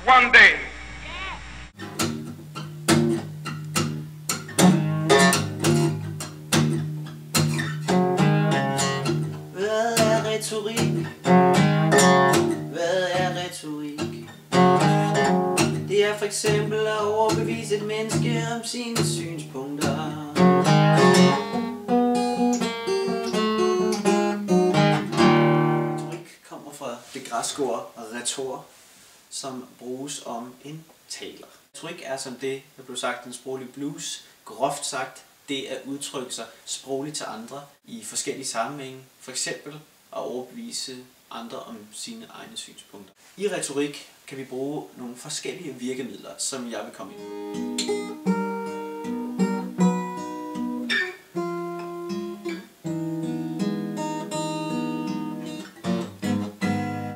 one day. Hvad er retorik? Hvad er retorik? Det er for eksempel at overbevise et menneske om sine synspunkter. Retorik kommer fra det græske ord retor, som bruges om en taler. Retorik er som det, der blev sagt i den sproglige blues, groft sagt, det at udtrykke sig sprogligt til andre i forskellige sammenhænge, for eksempel at overbevise andre om sine egne synspunkter. I retorik kan vi bruge nogle forskellige virkemidler, som jeg vil komme ind på.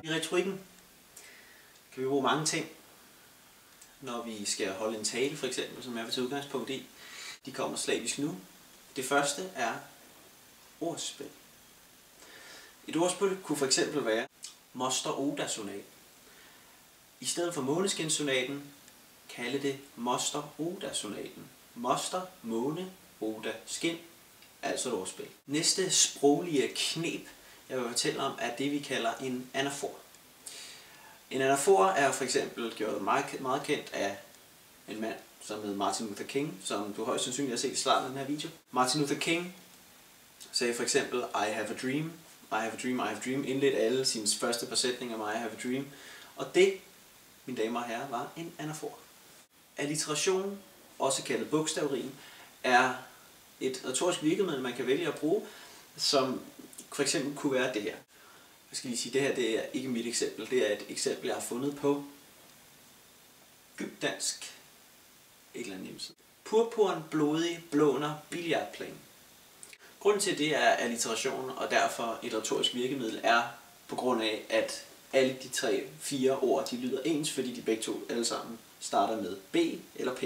I retorikken kan vi bruge mange ting, når vi skal holde en tale, for eksempel, som jeg vil tage udgangspunkt i. De kommer slavisk nu. Det første er ordspil. Et ordspil kunne for eksempel være Moster Oda-sonat. I stedet for Måneskinsonaten, kalde det Moster Oda-sonaten. Moster, måne, Oda, skin, altså et ordspil. Næste sproglige knep, jeg vil fortælle om, er det, vi kalder en anafor. En anafor er for eksempel gjort meget kendt af en mand, som hedder Martin Luther King, som du højst sandsynligt har set i starten af den her video. Martin Luther King sagde for eksempel, I have a dream, I have a dream, I have a dream, indledt alle sine første par sætninger med I have a dream. Og det, mine damer og herrer, var en anafor. Alliteration, også kaldet bogstavrim, er et retorisk virkemiddel, man kan vælge at bruge, som for eksempel kunne være det her. Jeg skal lige sige, det her det er ikke mit eksempel, det er et eksempel, jeg har fundet på Gybdansk. Et eller andet hjemmeside. Purpuren blodig blåner billiardplan. Grunden til det er alliteration, og derfor et retorisk virkemiddel, er på grund af, at alle de 3-4 ord, de lyder ens, fordi de begge to alle sammen starter med B eller P.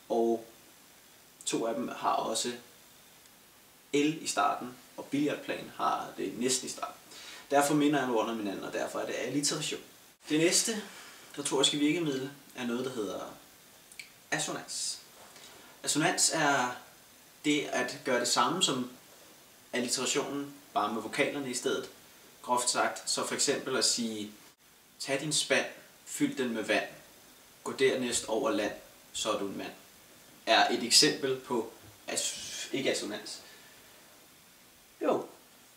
Og 2 af dem har også L i starten, og billiardplan har det næsten i starten. Derfor minder jeg ordene om hinanden, og derfor er det alliteration. Det næste retoriske virkemiddel er noget, der hedder assonans. Assonans er det at gøre det samme som alliterationen, bare med vokalerne i stedet. Groft sagt, så for eksempel at sige, tag din spand, fyld den med vand, gå dernæst over land, så er du en mand, er et eksempel på ikke assonans. Jo,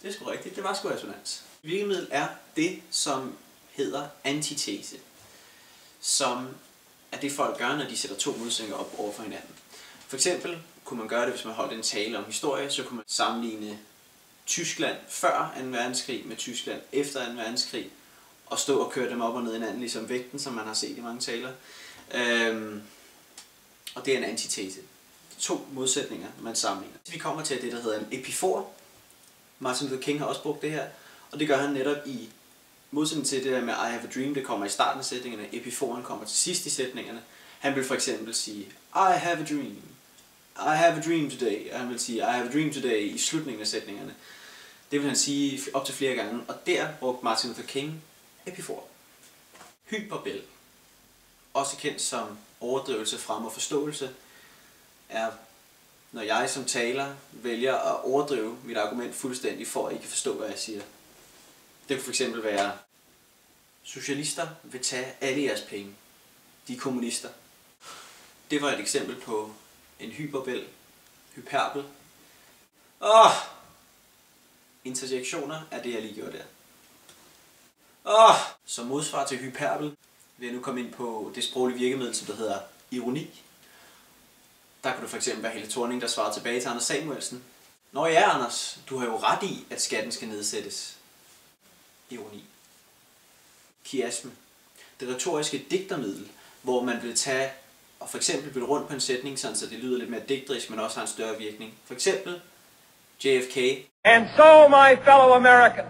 det er sgu rigtigt, det var sgu assonans. Virkemiddel er det, som hedder antitese, som er det folk gør, når de sætter 2 modsætninger op over for hinanden. For eksempel kunne man gøre det, hvis man holdt en tale om historie, så kunne man sammenligne Tyskland før 2. verdenskrig med Tyskland efter 2. verdenskrig, og stå og køre dem op og ned hinanden, ligesom vægten, som man har set i mange taler. Og det er en antitese. 2 modsætninger, man sammenligner. Vi kommer til det, der hedder en epifor. Martin Luther King har også brugt det her, og det gør han netop i modsætning til det der med I have a dream, det kommer i starten af sætningerne, epiforen kommer til sidst i sætningerne. Han vil for eksempel sige, I have a dream. I have a dream today. Og han vil sige, I have a dream today i slutningen af sætningerne. Det vil han sige op til flere gange, og der brugte Martin Luther King epifor. Hyperbel, også kendt som overdrivelse frem og forståelse, er når jeg som taler vælger at overdrive mit argument fuldstændig for at I kan forstå, hvad jeg siger. Det kunne fx være, socialister vil tage alle jeres penge. De er kommunister. Det var et eksempel på en hyperbel, hyperbel. Interjektioner er det, jeg lige gjorde der. Som modsvar til hyperbel vil jeg nu komme ind på det sproglige virkemiddel, som der hedder ironi. Der kunne det fx være Helle Thorning, der svarer tilbage til Anders Samuelsen. Nå ja, Anders, du har jo ret i, at skatten skal nedsættes. Ironi. Kiasme. Det retoriske digtermiddel, hvor man vil tage og for eksempel bytte rundt på en sætning, så det lyder lidt mere digterisk, men også har en større virkning. For eksempel JFK. And so, my fellow Americans,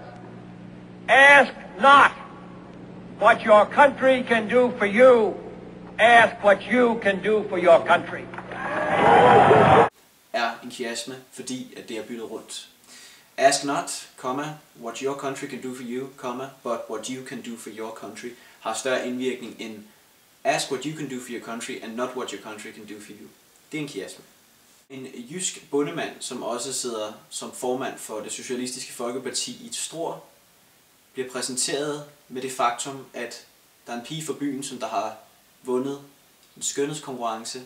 ask not what your country can do for you. Ask what you can do for your country. Er en kiasme, fordi at det er byttet rundt. Ask not, what your country can do for you, but what you can do for your country, har større indvirkning end Ask what you can do for your country, and not what your country can do for you. Det er en kiasme. En jysk bondemand, som også sidder som formand for det Socialistiske Folkeparti i et Struer, bliver præsenteret med det faktum, at der er en pige fra byen, som der har vundet en skønhedskonkurrence,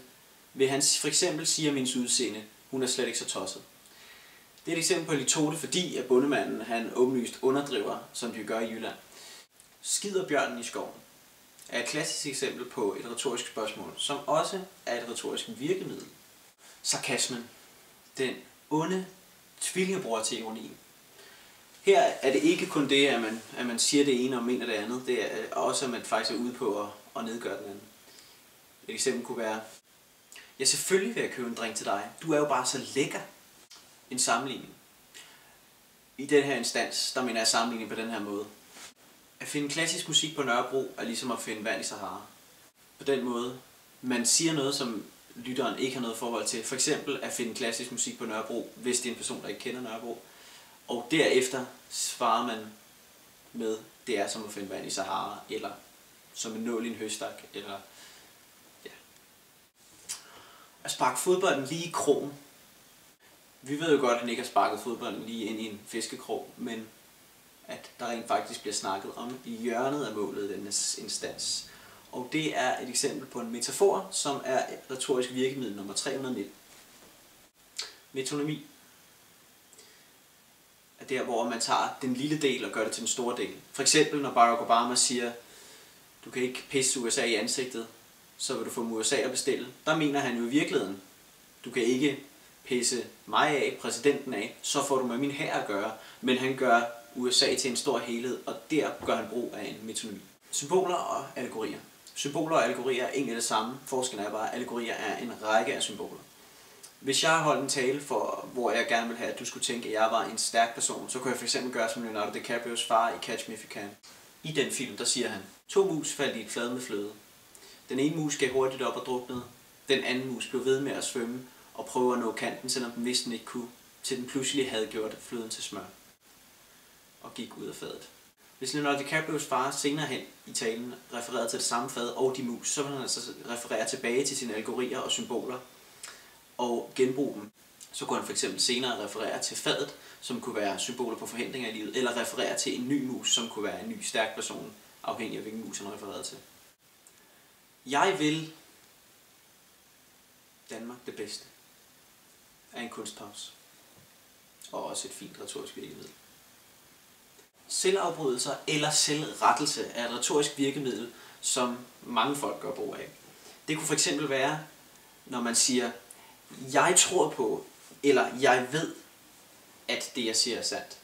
vil han for eksempel sige om hendes udseende, hun er slet ikke så tosset. Det er et eksempel på litode, fordi at bondemanden han åbenlyst underdriver, som de gør i Jylland. Skider bjørnen i skoven er et klassisk eksempel på et retorisk spørgsmål, som også er et retorisk virkemiddel. Sarkasmen, den onde tvillingebror til ironien. Her er det ikke kun det, at man siger det ene og mener det andet, det er også, at man faktisk er ude på at nedgøre den anden. Et eksempel kunne være, ja, selvfølgelig vil jeg købe en drink til dig, du er jo bare så lækker. En sammenligning. I den her instans, der mener jeg sammenligning på den her måde. At finde klassisk musik på Nørrebro er ligesom at finde vand i Sahara. På den måde, man siger noget, som lytteren ikke har noget forhold til. For eksempel at finde klassisk musik på Nørrebro, hvis det er en person, der ikke kender Nørrebro. Og derefter svarer man med, det er som at finde vand i Sahara, eller som en nål i en høstak, eller ja. At sparke fodbolden lige i krogen. Vi ved jo godt, at han ikke har sparket fodbolden lige ind i en fiskekrog, men at der rent faktisk bliver snakket om i hjørnet af målet i denne instans. Og det er et eksempel på en metafor, som er et retorisk virkemiddel nummer 319. Metonomi er der, hvor man tager den lille del og gør det til den store del. For eksempel når Barack Obama siger, du kan ikke pisse USA i ansigtet, så vil du få USA at bestille. Der mener han jo i virkeligheden, du kan ikke pisse mig af, præsidenten af, så får du med min hær at gøre, men han gør USA til en stor helhed, og der gør han brug af en metonomi. Symboler og allegorier. Symboler og allegorier er egentlig det samme. Forskellen er bare, at allegorier er en række af symboler. Hvis jeg har holdt en tale, hvor jeg gerne vil have, at du skulle tænke, at jeg var en stærk person, så kunne jeg fx gøre som Leonardo DiCaprios far i Catch Me If You Can. I den film, der siger han, 2 mus faldt i et fad med fløde. Den ene mus gav hurtigt op og druknede. Den anden mus blev ved med at svømme og prøve at nå kanten, selvom den vidste den ikke kunne, til den pludselig havde gjort fløden til smør og gik ud af fadet. Hvis Leonardo DiCaprios far senere hen i talen refererede til det samme fad og de mus, så vil han altså referere tilbage til sine allegorier og symboler og genbruge dem. Så kunne han fx senere referere til fadet, som kunne være symboler på forhindringer i livet, eller referere til en ny mus, som kunne være en ny stærk person, afhængig af hvilken mus han refererede til. Jeg vil Danmark det bedste er en kunstpause og også et fint retorisk virkemiddel. Selvafbrydelser eller selvrettelse er et retorisk virkemiddel, som mange folk gør brug af. Det kunne fx være, når man siger, jeg tror på, eller jeg ved, at det jeg siger er sandt.